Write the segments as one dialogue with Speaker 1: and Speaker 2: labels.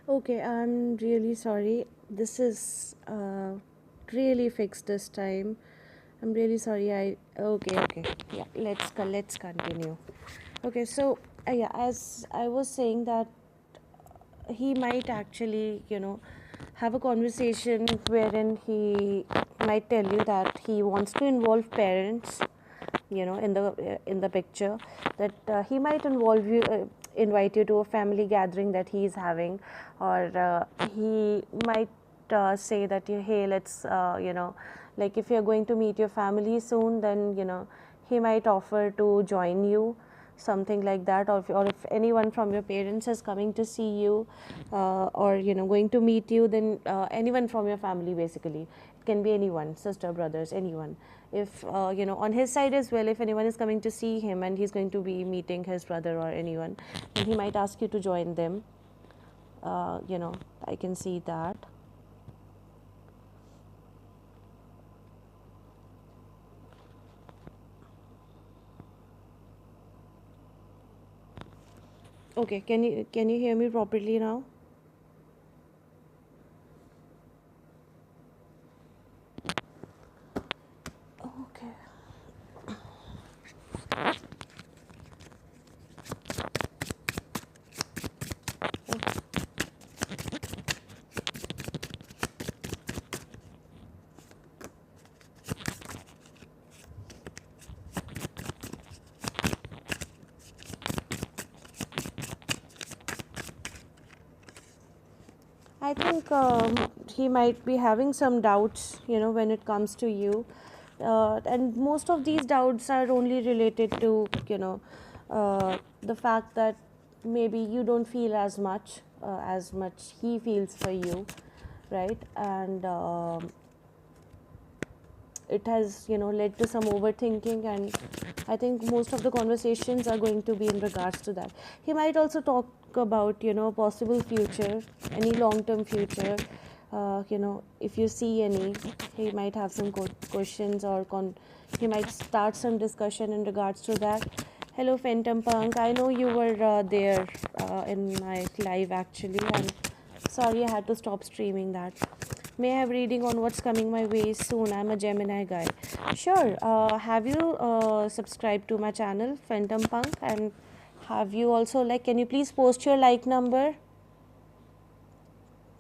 Speaker 1: Okay, I'm really sorry. This is really fixed this time. I'm really sorry. Okay. Yeah, let's continue. Okay, so yeah, as I was saying that he might actually, have a conversation wherein he might tell you that he wants to involve parents, in the picture, that he might invite you to a family gathering that he is having, or he might say that hey, let's like if you're going to meet your family soon, then he might offer to join you, something like that, or if anyone from your parents is coming to see you, or going to meet you, then anyone from your family, basically it can be anyone, sister, brothers, anyone. If on his side as well, if anyone is coming to see him and he's going to be meeting his brother or anyone, then he might ask you to join them. I can see that. Okay, can you hear me properly now? Okay. I think he might be having some doubts, when it comes to you. And most of these doubts are only related to, the fact that maybe you don't feel as much he feels for you, right? And it has, led to some overthinking, and I think most of the conversations are going to be in regards to that. He might also talk about, possible future, any long term future. If you see any, he might have some questions, or he might start some discussion in regards to that. Hello, Phantom Punk. I know you were there in my live actually, and sorry I had to stop streaming that. May I have reading on what's coming my way soon? I'm a Gemini guy. Sure. Have you subscribed to my channel, Phantom Punk? And have you also, like, can you please post your like number?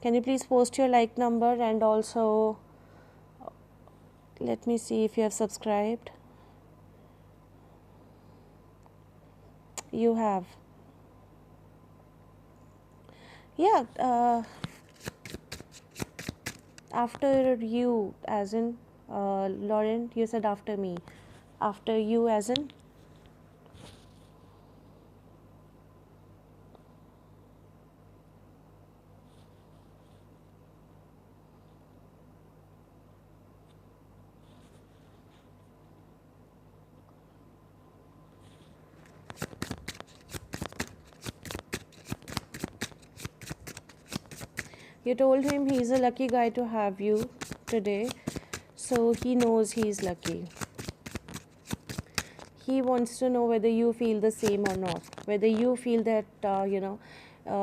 Speaker 1: Can you please post your like number, and also let me see if you have subscribed. You have. Yeah. After you, as in Lauren, you said after me. After you, as in. You told him he's a lucky guy to have you today, so he knows he's lucky. He wants to know whether you feel the same or not, whether you feel that,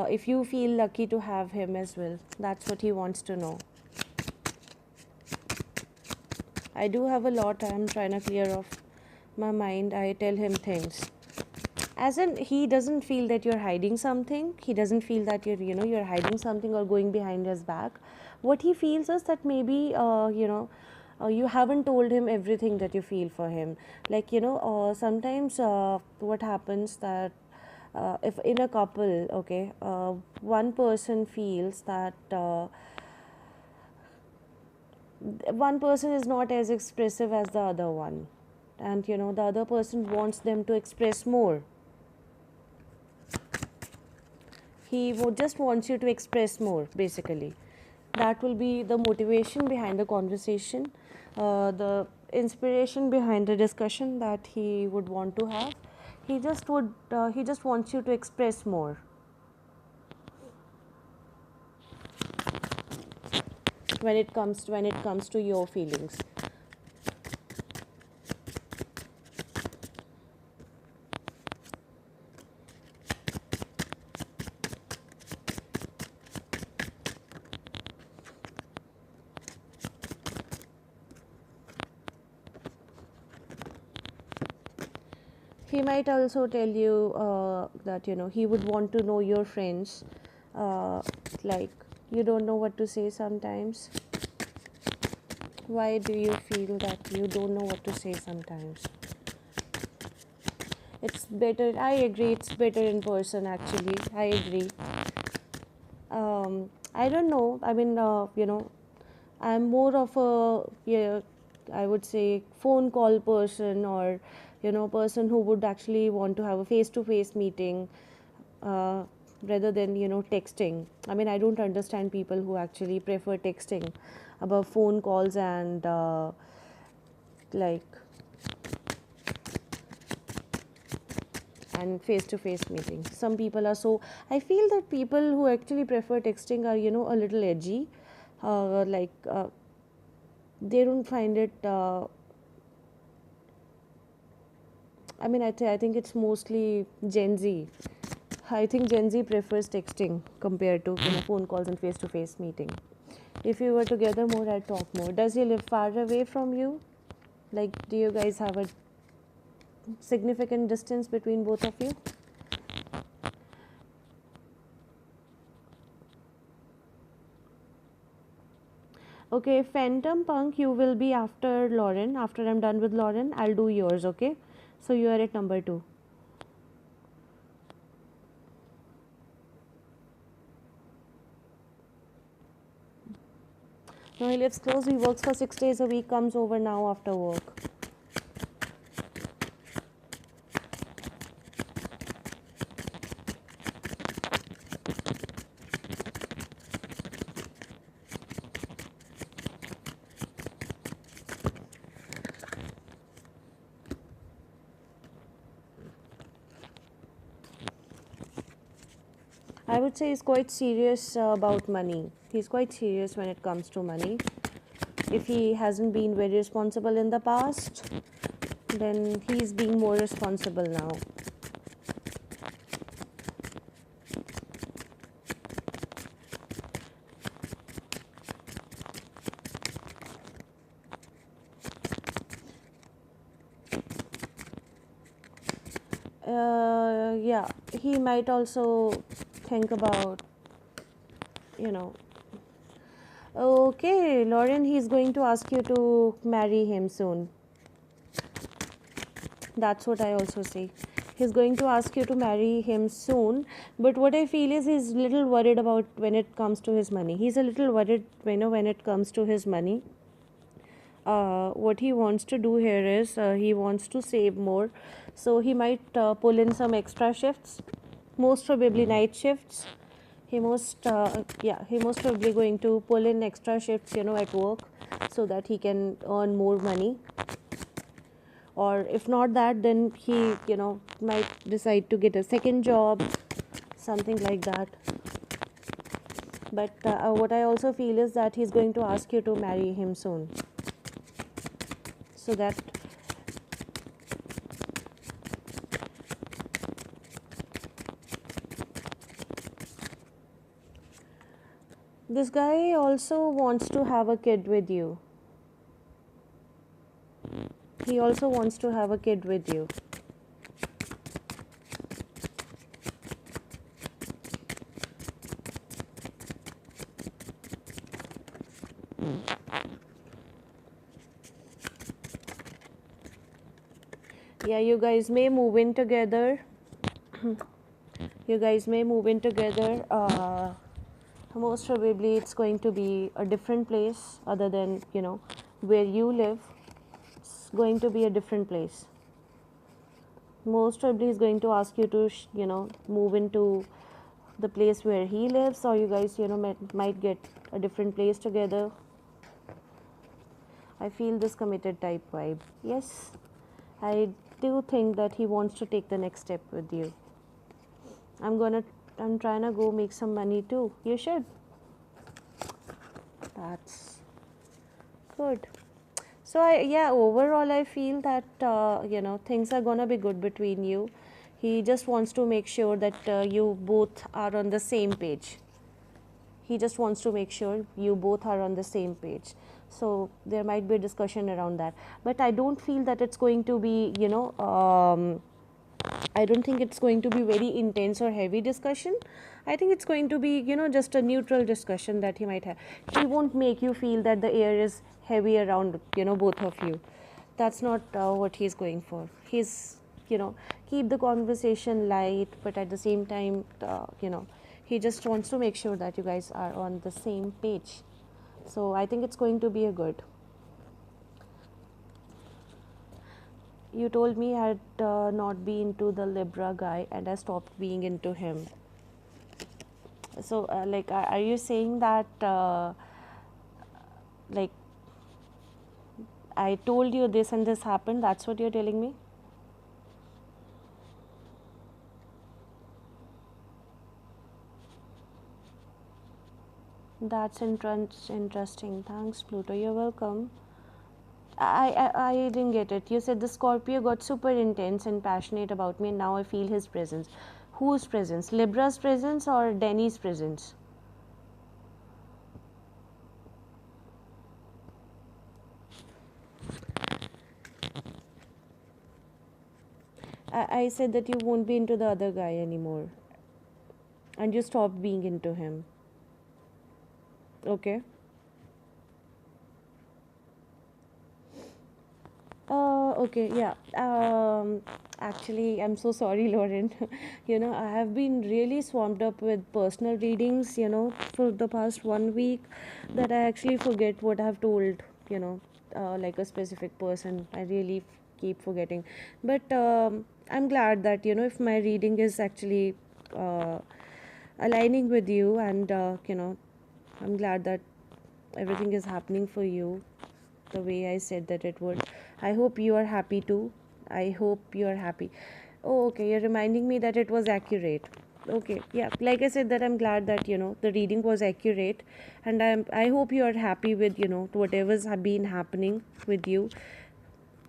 Speaker 1: if you feel lucky to have him as well. That's what he wants to know. I do have a lot I'm trying to clear off my mind. I tell him things. As in, he doesn't feel that you're hiding something. He doesn't feel that you're hiding something or going behind his back. What he feels is that maybe you haven't told him everything that you feel for him. Like, sometimes what happens that if in a couple, okay, one person feels that one person is not as expressive as the other one, and the other person wants them to express more. He just wants you to express more, basically. That will be the motivation behind the conversation, the inspiration behind the discussion that he would want to have. He just wants you to express more when it comes to your feelings. he might also tell you that he would want to know your friends, like you don't know what to say sometimes. Why do you feel that you don't know what to say sometimes? It's better, I agree, it's better in person actually, I agree. I don't know, I mean, I'm more of a, yeah, I would say phone call person, or person who would actually want to have a face to face meeting, uh, rather than texting. I mean, I don't understand people who actually prefer texting above phone calls and like and face to face meetings. Some people are so, I feel that people who actually prefer texting are a little edgy, they don't find it I mean, I think it's mostly Gen Z. I think Gen Z prefers texting compared to phone calls and face to face meeting. If you were together more, I'd talk more. Does he live far away from you? Like, do you guys have a significant distance between both of you? Okay, Phantom Punk, you will be after Lauren. After I'm done with Lauren, I'll do yours, okay? So you are at number 2. No, he lives close. He works for 6 days a week, comes over now after work. I would say he's quite serious about money. He's quite serious when it comes to money. If he hasn't been very responsible in the past, then he's being more responsible now. Yeah, he might also think about, you know. Okay, Lauren, he's going to ask you to marry him soon. That's what I also say. He's going to ask you to marry him soon. But what I feel is he's a little worried about when it comes to his money. He's a little worried, when it comes to his money. What he wants to do here is he wants to save more. So he might pull in some extra shifts, most probably night shifts. He most probably going to pull in extra shifts, at work, so that he can earn more money. Or if not that, then he might decide to get a second job, something like that. But what I also feel is that he's going to ask you to marry him soon, so that this guy also wants to have a kid with you. He also wants to have a kid with you. Yeah, you guys may move in together. You guys may move in together. Most probably it's going to be a different place other than, where you live. It's going to be a different place. Most probably he's going to ask you to, move into the place where he lives, or you guys, might get a different place together. I feel this committed type vibe. Yes, I do think that he wants to take the next step with you. I'm trying to go make some money too. You should. That's good. So overall I feel that things are gonna be good between you. He just wants to make sure that you both are on the same page. He just wants to make sure you both are on the same page. So there might be a discussion around that, but I don't feel that it's going to be I don't think it's going to be very intense or heavy discussion. I think it's going to be, just a neutral discussion that he might have. He won't make you feel that the air is heavy around, both of you. That's not what he's going for. He's, keep the conversation light, but at the same time, he just wants to make sure that you guys are on the same page. So I think it's going to be a good. You told me I had not been into the Libra guy and I stopped being into him. So, like, are you saying that, like, I told you this and this happened? That's what you're telling me? That's interesting. Thanks, Pluto. You're welcome. I didn't get it. You said the Scorpio got super intense and passionate about me, and now I feel his presence. Whose presence? Libra's presence or Denny's presence? I said that you won't be into the other guy anymore, and you stopped being into him. Okay. Okay, yeah. Actually, I'm so sorry, Lauren. I have been really swamped up with personal readings, for the past 1 week, that I actually forget what I've told, like a specific person. I really keep forgetting. But I'm glad that, if my reading is actually aligning with you, and, I'm glad that everything is happening for you the way I said that it would. I hope you are happy too. I hope you are happy. Oh, okay. You're reminding me that it was accurate. Okay, yeah. Like I said, that I'm glad that the reading was accurate, and I hope you are happy with whatever's have been happening with you.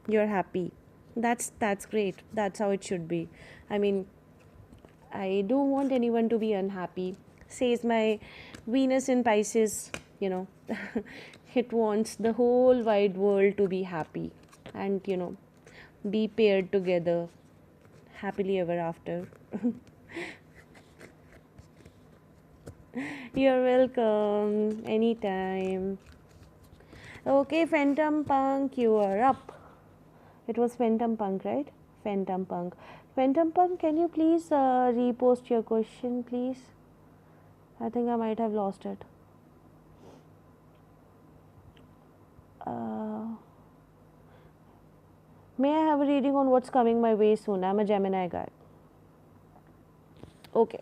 Speaker 1: You're happy. That's great. That's how it should be. I mean, I don't want anyone to be unhappy. Says my Venus in Pisces, you know, it wants the whole wide world to be happy and, be paired together happily ever after. You're welcome anytime. Okay, Phantom Punk, you are up. It was Phantom Punk, right? Phantom Punk. Phantom Punk, can you please repost your question, please? I think I might have lost it. Uh, may I have a reading on what's coming my way soon? I'm a Gemini guy. Okay.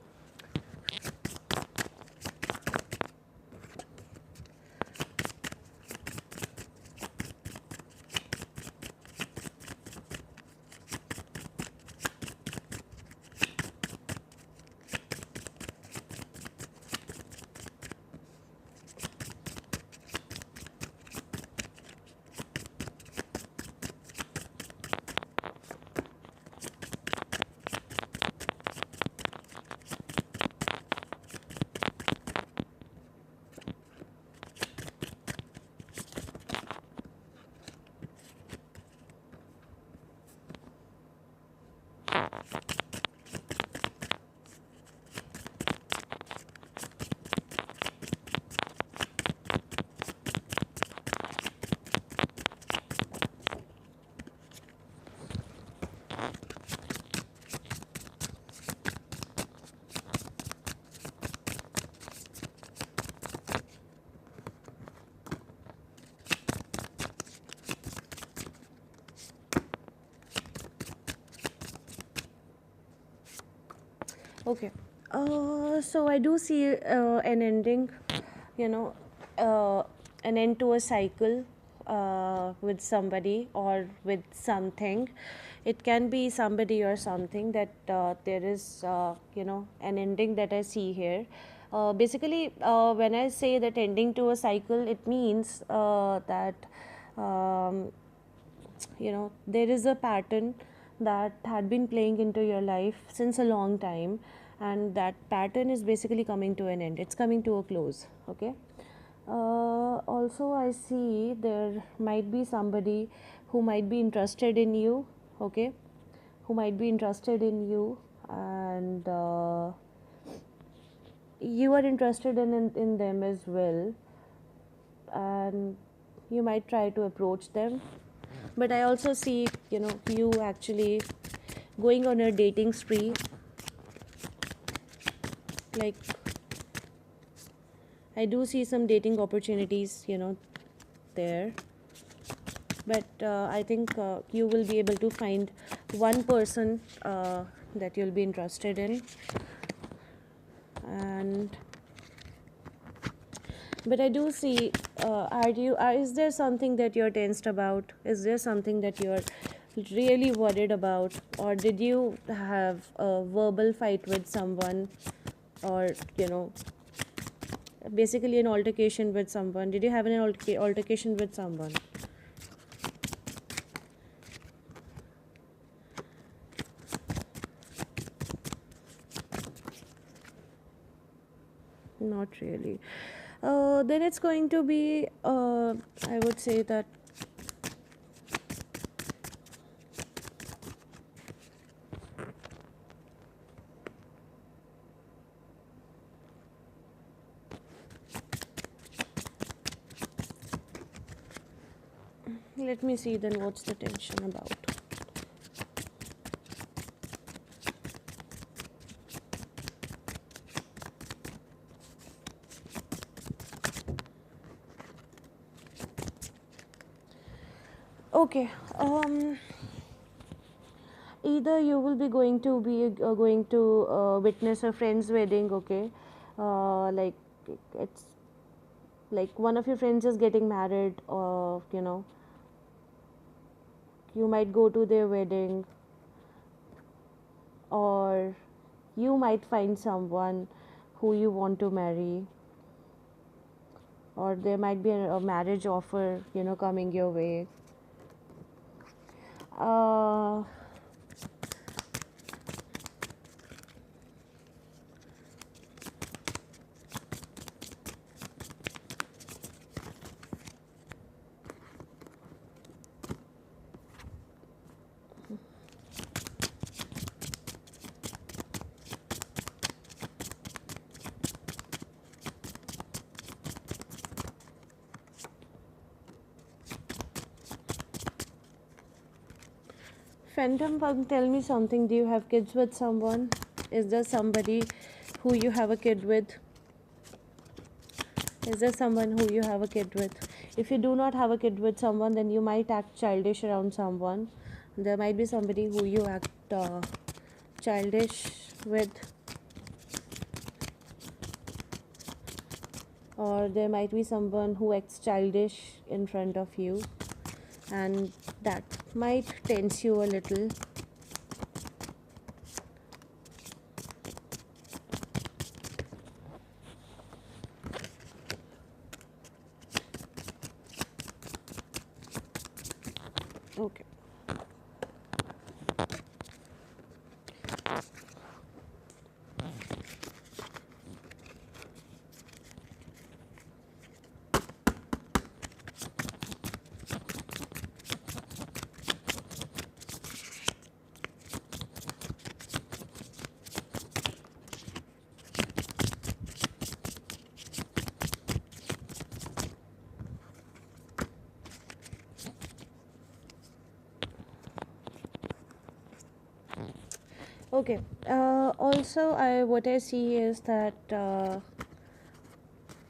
Speaker 1: Okay. So I do see an ending, you know, an end to a cycle with somebody or with something. It can be somebody or something that there is, an ending that I see here. Basically, when I say that ending to a cycle, it means that um, there is a pattern that had been playing into your life since a long time, and that pattern is basically coming to an end. It's coming to a close. Okay. Also, I see there might be somebody who might be interested in you. Okay. who might be interested in you, and you are interested in them as well, and you might try to approach them. But I also see, you actually going on a dating spree. Like, I do see some dating opportunities, there. But I think you will be able to find one person that you'll be interested in. And but I do see, is there something that you're tensed about? Is there something that you're really worried about? Or did you have a verbal fight with someone? Or, basically an altercation with someone? Did you have an altercation with someone? Not really. Then it's going to be, I would say that let me see then what's the tension about. Okay. Either you will be going to witness a friend's wedding. Okay. Like, it's like one of your friends is getting married, or you might go to their wedding, or you might find someone who you want to marry, or there might be a marriage offer coming your way. uh, Phantom Punk, tell me something. Do you have kids with someone? Is there somebody who you have a kid with? Is there someone who you have a kid with? If you do not have a kid with someone, then you might act childish around someone. There might be somebody who you act childish with, or there might be someone who acts childish in front of you, and that might tense you a little. Okay. Okay. Also, what I see is that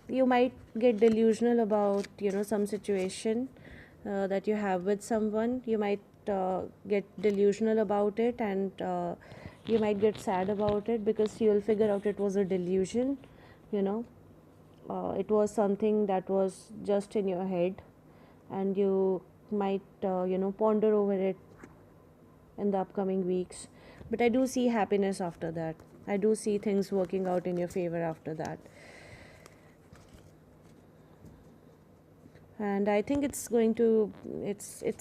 Speaker 1: you might get delusional about some situation that you have with someone. You might get delusional about it, and you might get sad about it, because you'll figure out it was a delusion. You know, it was something that was just in your head, and you might ponder over it in the upcoming weeks. But I do see happiness after that. I do see things working out in your favor after that. And I think it's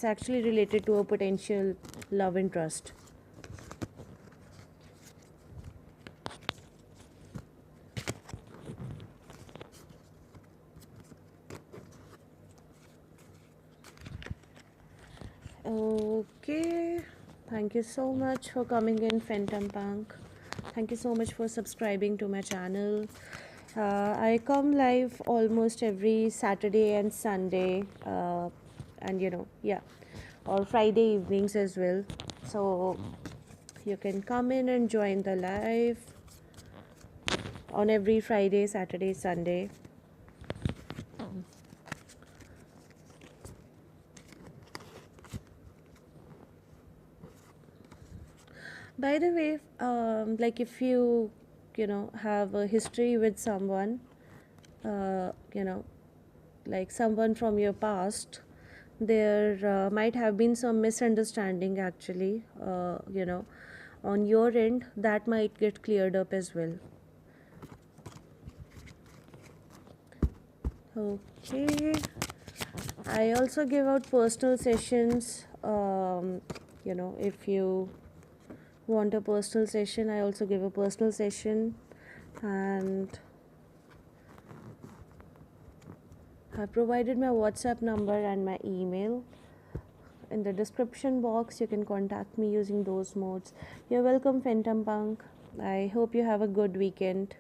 Speaker 1: actually related to a potential love interest. Okay. Thank you so much for coming in, Phantom Punk. Thank you so much for subscribing to my channel. I come live almost every Saturday and Sunday, and yeah, or Friday evenings as well. So you can come in and join the live on every Friday, Saturday, Sunday. By the way, like if you have a history with someone, uh, you know, like someone from your past, there might have been some misunderstanding actually, on your end that might get cleared up as well. Okay. I also give out personal sessions. If you want a personal session, I also give a personal session, and I provided my WhatsApp number and my email in the description box. You can contact me using those modes. You're welcome, Phantom Punk. I hope you have a good weekend.